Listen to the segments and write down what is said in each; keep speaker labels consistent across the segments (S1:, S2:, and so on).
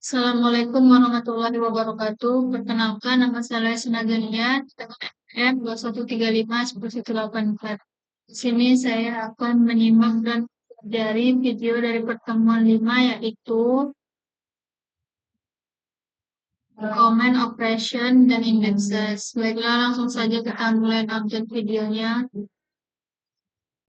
S1: Assalamualaikum warahmatullahi wabarakatuh. Perkenalkan, nama saya Senagania, M 2135 Di sini saya akan menyimak dan dari video dari pertemuan 5, yaitu Comment Operation dan Indexes. Baiklah, langsung saja kita mulai update videonya.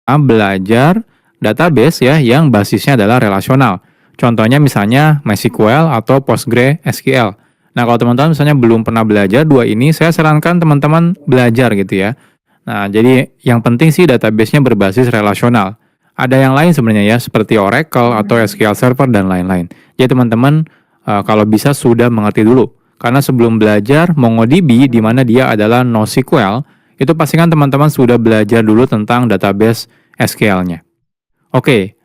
S2: Belajar database ya yang basisnya adalah relasional. Contohnya misalnya MySQL atau PostgreSQL. Nah, kalau teman-teman misalnya belum pernah belajar dua ini, saya sarankan teman-teman belajar gitu ya. Nah, jadi yang penting sih database-nya berbasis relasional. Ada yang lain sebenarnya ya, seperti Oracle atau SQL Server dan lain-lain. Jadi teman-teman kalau bisa sudah mengerti dulu. Karena sebelum belajar MongoDB, di mana dia adalah NoSQL, itu pastikan teman-teman sudah belajar dulu tentang database SQL-nya. Oke,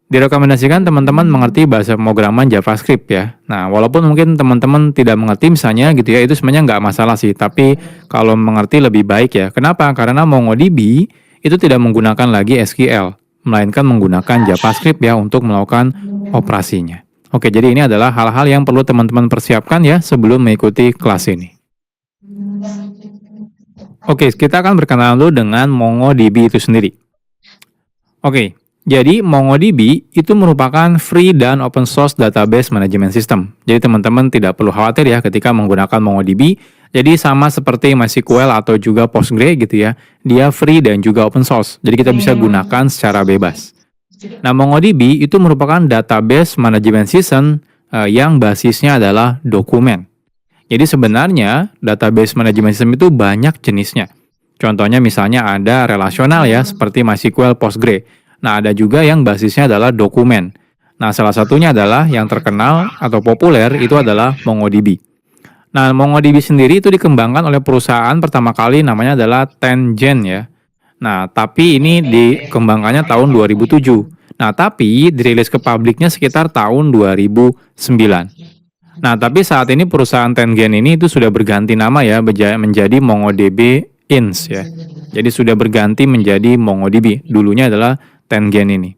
S2: direkomendasikan teman-teman mengerti bahasa pemrograman JavaScript ya. Nah, walaupun mungkin teman-teman tidak mengerti misalnya gitu ya, itu sebenarnya nggak masalah sih. Tapi kalau mengerti lebih baik ya. Kenapa? Karena MongoDB itu tidak menggunakan lagi SQL, melainkan menggunakan JavaScript ya untuk melakukan operasinya. Oke, jadi ini adalah hal-hal yang perlu teman-teman persiapkan ya sebelum mengikuti kelas ini. Oke, kita akan berkenalan dulu dengan MongoDB itu sendiri. Oke, jadi MongoDB itu merupakan free dan open source database management system. Jadi teman-teman tidak perlu khawatir ya ketika menggunakan MongoDB. Jadi sama seperti MySQL atau juga Postgre gitu ya, dia free dan juga open source. Jadi kita bisa gunakan secara bebas. Nah, MongoDB itu merupakan database management system yang basisnya adalah dokumen. Jadi sebenarnya database management system itu banyak jenisnya. Contohnya misalnya ada relasional ya, seperti MySQL, Postgre. Nah, ada juga yang basisnya adalah dokumen. Nah, salah satunya adalah yang terkenal atau populer itu adalah MongoDB. Nah, MongoDB sendiri itu dikembangkan oleh perusahaan pertama kali namanya adalah Tengen ya. Nah, tapi ini dikembangkannya tahun 2007. Nah, tapi dirilis ke publiknya sekitar tahun 2009. Nah, tapi saat ini perusahaan Tengen ini itu sudah berganti nama ya, menjadi MongoDB Ins ya. Jadi sudah berganti menjadi MongoDB. Dulunya adalah Tengen ini.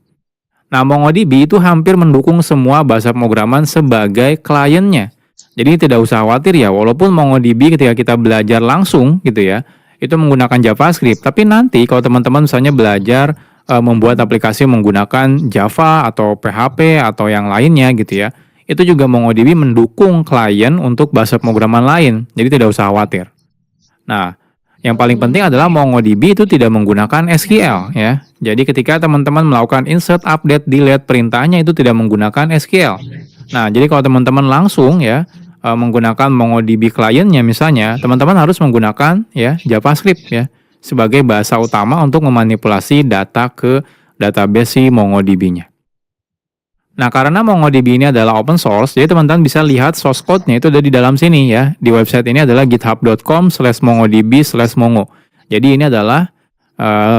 S2: Nah, MongoDB itu hampir mendukung semua bahasa pemrograman sebagai kliennya. Jadi tidak usah khawatir ya, walaupun MongoDB ketika kita belajar langsung gitu ya, itu menggunakan JavaScript. Tapi nanti kalau teman-teman misalnya belajar membuat aplikasi menggunakan Java atau PHP atau yang lainnya gitu ya, itu juga MongoDB mendukung klien untuk bahasa pemrograman lain, jadi tidak usah khawatir. Nah, yang paling penting adalah MongoDB itu tidak menggunakan SQL ya. Jadi ketika teman-teman melakukan insert, update, delete, perintahnya itu tidak menggunakan SQL. Nah, jadi kalau teman-teman langsung ya menggunakan MongoDB kliennya misalnya, teman-teman harus menggunakan ya JavaScript ya sebagai bahasa utama untuk memanipulasi data ke database si MongoDB-nya. Nah, karena MongoDB ini adalah open source, jadi teman-teman bisa lihat source code-nya itu ada di dalam sini ya. Di website ini adalah github.com/mongodb/mongo. Jadi ini adalah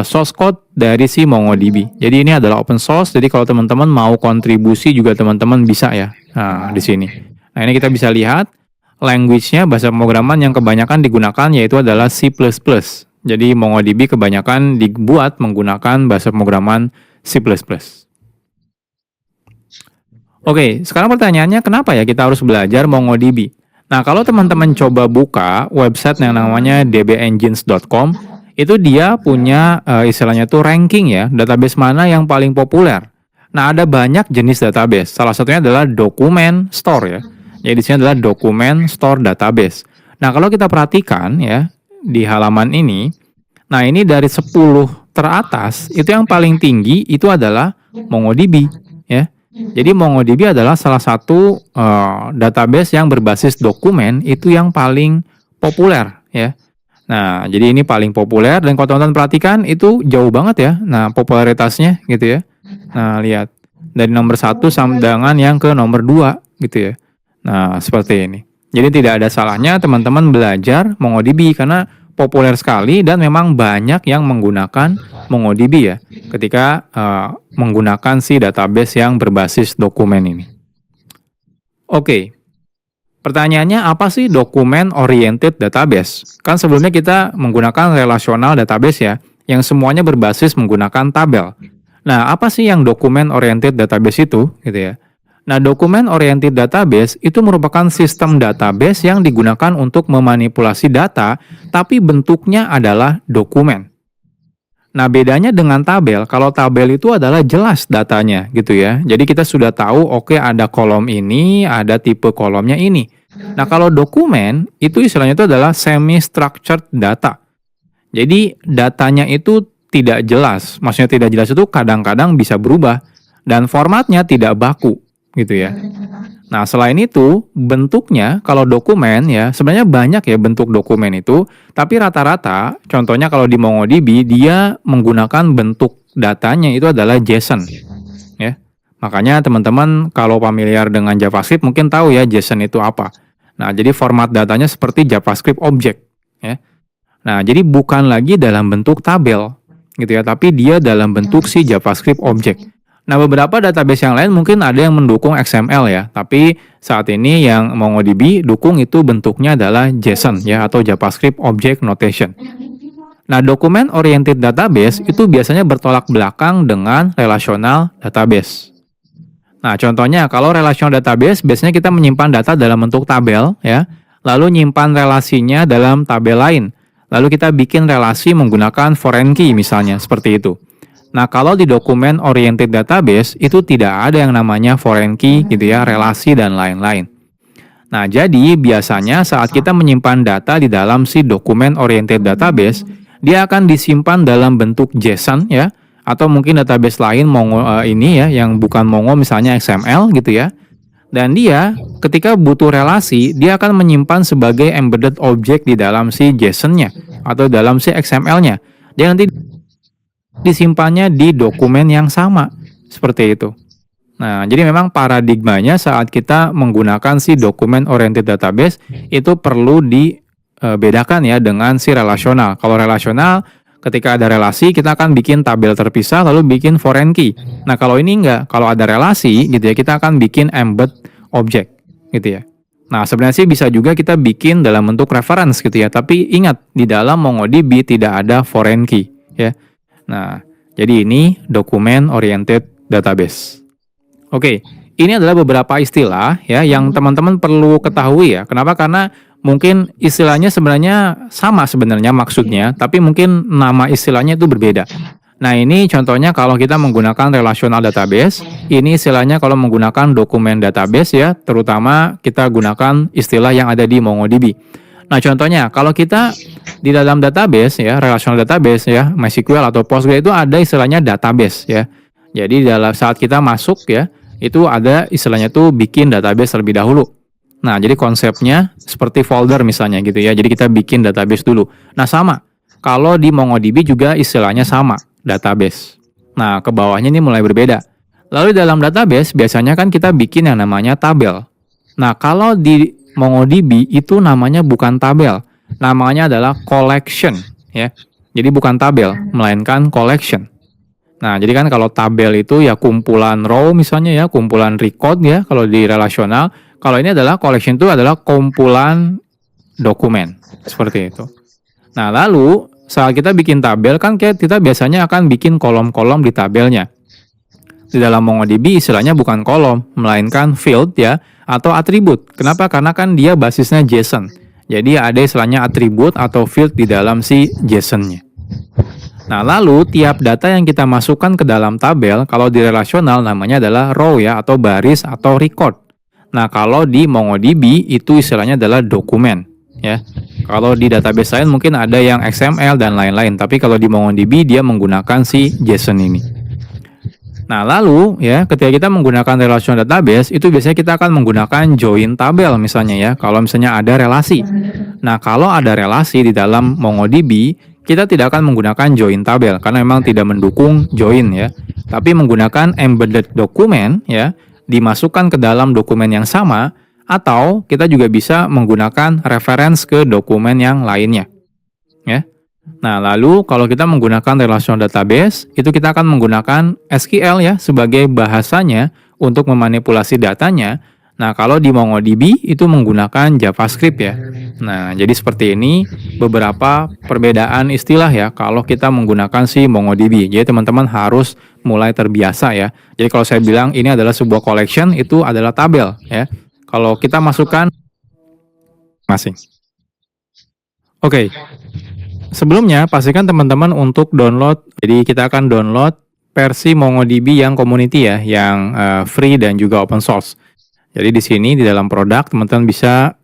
S2: source code dari si MongoDB. Jadi ini adalah open source, jadi kalau teman-teman mau kontribusi juga teman-teman bisa ya. Nah, di sini. Nah, ini kita bisa lihat language-nya, bahasa pemrograman yang kebanyakan digunakan yaitu adalah C++. Jadi MongoDB kebanyakan dibuat menggunakan bahasa pemrograman C++. Oke, sekarang pertanyaannya kenapa ya kita harus belajar MongoDB? Nah, kalau teman-teman coba buka website yang namanya dbengines.com, itu dia punya istilahnya tuh ranking ya, database mana yang paling populer. Nah, ada banyak jenis database. Salah satunya adalah document store ya. Jadi di sini adalah document store database. Nah, kalau kita perhatikan ya di halaman ini, nah ini dari 10 teratas, itu yang paling tinggi itu adalah MongoDB ya. Jadi MongoDB adalah salah satu database yang berbasis dokumen itu yang paling populer ya. Nah, jadi ini paling populer dan kalau teman-teman perhatikan itu jauh banget ya. Nah, popularitasnya gitu ya. Nah, lihat dari nomor 1 dengan yang ke nomor 2 gitu ya. Nah, seperti ini. Jadi tidak ada salahnya teman-teman belajar MongoDB karena populer sekali dan memang banyak yang menggunakan MongoDB ya ketika menggunakan si database yang berbasis dokumen ini. Oke, pertanyaannya apa sih document oriented database? Kan sebelumnya kita menggunakan relational database ya, yang semuanya berbasis menggunakan tabel. Nah, apa sih yang document oriented database itu gitu ya? Nah, document oriented database itu merupakan sistem database yang digunakan untuk memanipulasi data, tapi bentuknya adalah dokumen. Nah, bedanya dengan tabel, kalau tabel itu adalah jelas datanya gitu ya. Jadi kita sudah tahu, oke, ada kolom ini, ada tipe kolomnya ini. Nah, kalau dokumen, itu istilahnya itu adalah semi-structured data. Jadi datanya itu tidak jelas. Maksudnya tidak jelas itu kadang-kadang bisa berubah. Dan formatnya tidak baku gitu ya. Nah, selain itu, bentuknya kalau dokumen ya, sebenarnya banyak ya bentuk dokumen itu, tapi rata-rata, contohnya kalau di MongoDB, dia menggunakan bentuk datanya itu adalah JSON. Ya. Makanya teman-teman kalau familiar dengan JavaScript mungkin tahu ya JSON itu apa. Nah, jadi format datanya seperti JavaScript object. Ya. Nah, jadi bukan lagi dalam bentuk tabel, gitu ya, tapi dia dalam bentuk si JavaScript object. Nah, beberapa database yang lain mungkin ada yang mendukung XML ya, tapi saat ini yang MongoDB dukung itu bentuknya adalah JSON ya, atau JavaScript Object Notation. Nah, document oriented database itu biasanya bertolak belakang dengan relational database. Nah, contohnya kalau relational database biasanya kita menyimpan data dalam bentuk tabel ya, lalu nyimpan relasinya dalam tabel lain. Lalu kita bikin relasi menggunakan foreign key misalnya, seperti itu. Nah, kalau di dokumen oriented database, itu tidak ada yang namanya foreign key gitu ya, relasi dan lain-lain. Nah, jadi biasanya saat kita menyimpan data di dalam si dokumen oriented database, dia akan disimpan dalam bentuk JSON ya, atau mungkin database lain Mongo ini ya, yang bukan Mongo misalnya XML gitu ya. Dan dia ketika butuh relasi, dia akan menyimpan sebagai embedded object di dalam si JSON-nya atau dalam si XML-nya. Dia nanti disimpannya di dokumen yang sama, seperti itu. Nah, jadi memang paradigmanya saat kita menggunakan si dokumen oriented database itu perlu dibedakan ya dengan si relasional. Kalau relasional, ketika ada relasi kita akan bikin tabel terpisah lalu bikin foreign key. Nah, kalau ini enggak, kalau ada relasi gitu ya, kita akan bikin embed object gitu ya. Nah, sebenarnya sih bisa juga kita bikin dalam bentuk reference gitu ya, tapi ingat di dalam MongoDB tidak ada foreign key ya. Nah, jadi ini dokumen oriented database. Oke, ini adalah beberapa istilah ya yang teman-teman perlu ketahui ya. Kenapa? Karena mungkin istilahnya sebenarnya sama sebenarnya maksudnya, tapi mungkin nama istilahnya itu berbeda. Nah, ini contohnya kalau kita menggunakan relational database, ini istilahnya kalau menggunakan dokumen database ya, terutama kita gunakan istilah yang ada di MongoDB. Nah, contohnya kalau kita di dalam database ya, relational database ya, MySQL atau Postgre itu ada istilahnya database ya. Jadi dalam saat kita masuk ya, itu ada istilahnya tuh bikin database terlebih dahulu. Nah, jadi konsepnya seperti folder misalnya gitu ya. Jadi kita bikin database dulu. Nah, sama. Kalau di MongoDB juga istilahnya sama, database. Nah, ke bawahnya ini mulai berbeda. Lalu dalam database biasanya kan kita bikin yang namanya tabel. Nah, kalau di MongoDB itu namanya bukan tabel. Namanya adalah collection ya. Jadi bukan tabel, melainkan collection. Nah, jadi kan kalau tabel itu ya kumpulan row misalnya ya, kumpulan record ya kalau di relasional. Kalau ini adalah collection itu adalah kumpulan dokumen. Seperti itu. Nah, lalu saat kita bikin tabel kan kita biasanya akan bikin kolom-kolom di tabelnya. Di dalam MongoDB istilahnya bukan kolom, melainkan field ya, atau atribut. Kenapa? Karena kan dia basisnya JSON. Jadi ada istilahnya atribut atau field di dalam si JSON-nya. Nah, lalu tiap data yang kita masukkan ke dalam tabel, kalau di relasional namanya adalah row ya, atau baris atau record. Nah, kalau di MongoDB itu istilahnya adalah dokumen ya. Kalau di database lain mungkin ada yang XML dan lain-lain, tapi kalau di MongoDB dia menggunakan si JSON ini. Nah, lalu ya ketika kita menggunakan relational database itu biasanya kita akan menggunakan join tabel misalnya ya, kalau misalnya ada relasi. Nah, kalau ada relasi di dalam MongoDB, kita tidak akan menggunakan join tabel karena memang tidak mendukung join ya. Tapi menggunakan embedded dokumen ya, dimasukkan ke dalam dokumen yang sama, atau kita juga bisa menggunakan reference ke dokumen yang lainnya. Ya. Nah, lalu kalau kita menggunakan relational database, itu kita akan menggunakan SQL ya sebagai bahasanya untuk memanipulasi datanya. Nah, kalau di MongoDB itu menggunakan JavaScript ya. Nah, jadi seperti ini beberapa perbedaan istilah ya kalau kita menggunakan si MongoDB. Jadi teman-teman harus mulai terbiasa ya. Jadi kalau saya bilang ini adalah sebuah collection, itu adalah tabel ya. Kalau kita masukkan masing. Oke. Sebelumnya, pastikan teman-teman untuk download. Jadi kita akan download versi MongoDB yang community ya, yang free dan juga open source. Jadi di sini di dalam produk teman-teman bisa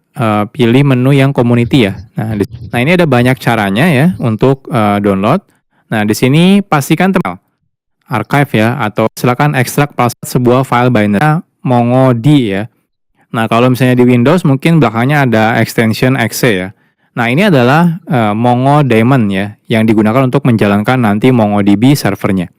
S2: pilih menu yang community ya. Nah ini ada banyak caranya ya untuk download. Nah di sini pastikan teman archive ya, atau silakan ekstrak sebuah file binary MongoD ya. Nah kalau misalnya di Windows mungkin belakangnya ada extension exe ya. Nah ini adalah Mongo Daemon ya, yang digunakan untuk menjalankan nanti MongoDB servernya.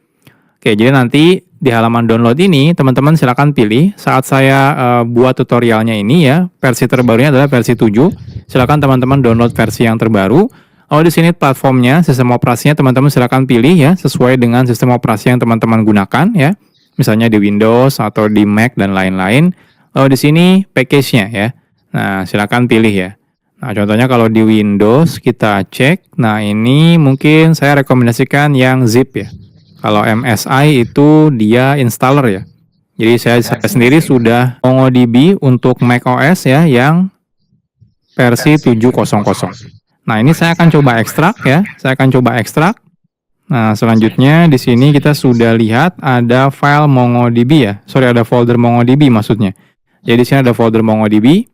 S2: Oke, jadi nanti di halaman download ini teman-teman silakan pilih. Saat saya buat tutorialnya ini ya, versi terbarunya adalah versi 7. Silakan teman-teman download versi yang terbaru. Oh di sini platformnya, sistem operasinya teman-teman silakan pilih ya, sesuai dengan sistem operasi yang teman-teman gunakan ya. Misalnya di Windows atau di Mac dan lain-lain. Oh di sini package-nya ya. Nah, silakan pilih ya. Nah, contohnya kalau di Windows kita cek, nah ini mungkin saya rekomendasikan yang zip ya. Kalau MSI itu dia installer ya. Jadi saya sendiri sudah MongoDB untuk macOS ya, yang versi 7.0. Nah ini saya akan coba ekstrak ya, saya akan coba ekstrak. Nah selanjutnya di sini kita sudah lihat ada file MongoDB ya, ada folder MongoDB maksudnya. Jadi di sini ada folder MongoDB.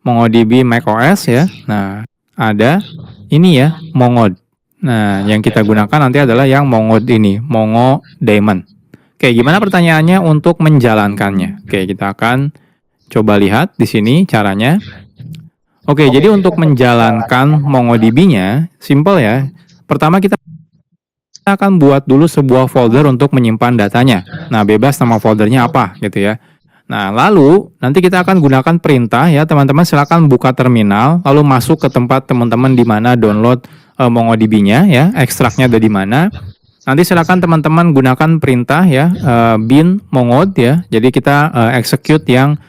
S2: MongoDB macOS ya. Nah, ada ini ya, Mongod. Nah, yang kita gunakan nanti adalah yang Mongod ini, Mongo Daemon. Oke, gimana pertanyaannya untuk menjalankannya? Oke, kita akan coba lihat di sini caranya. Oke, jadi untuk menjalankan MongoDB-nya, simple ya. Pertama kita akan buat dulu sebuah folder untuk menyimpan datanya. Nah, bebas nama foldernya apa gitu ya. Nah, lalu nanti kita akan gunakan perintah ya, teman-teman silakan buka terminal, lalu masuk ke tempat teman-teman di mana download MongoDB-nya ya, ekstraknya ada di mana. Nanti silakan teman-teman gunakan perintah ya, bin mongod ya. Jadi kita execute yang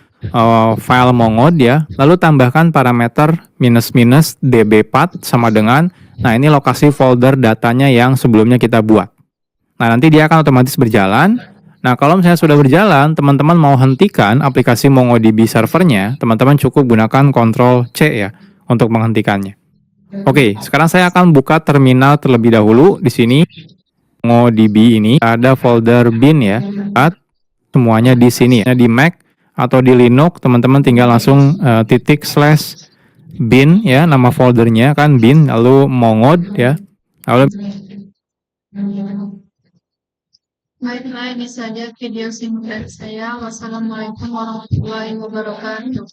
S2: file mongod ya, lalu tambahkan parameter minus db path sama dengan, nah ini lokasi folder datanya yang sebelumnya kita buat. Nah, nanti dia akan otomatis berjalan. Nah, kalau misalnya sudah berjalan, teman-teman mau hentikan aplikasi MongoDB servernya, teman-teman cukup gunakan Ctrl+C ya untuk menghentikannya. Oke, sekarang saya akan buka terminal terlebih dahulu. Di sini MongoDB ini ada folder bin ya. Semuanya di sini ya. Di Mac atau di Linux, teman-teman tinggal langsung /bin ya, nama foldernya kan bin, lalu mongod ya. Lalu
S1: Baiklah, ini saja video singkat saya. Wassalamualaikum warahmatullahi wabarakatuh.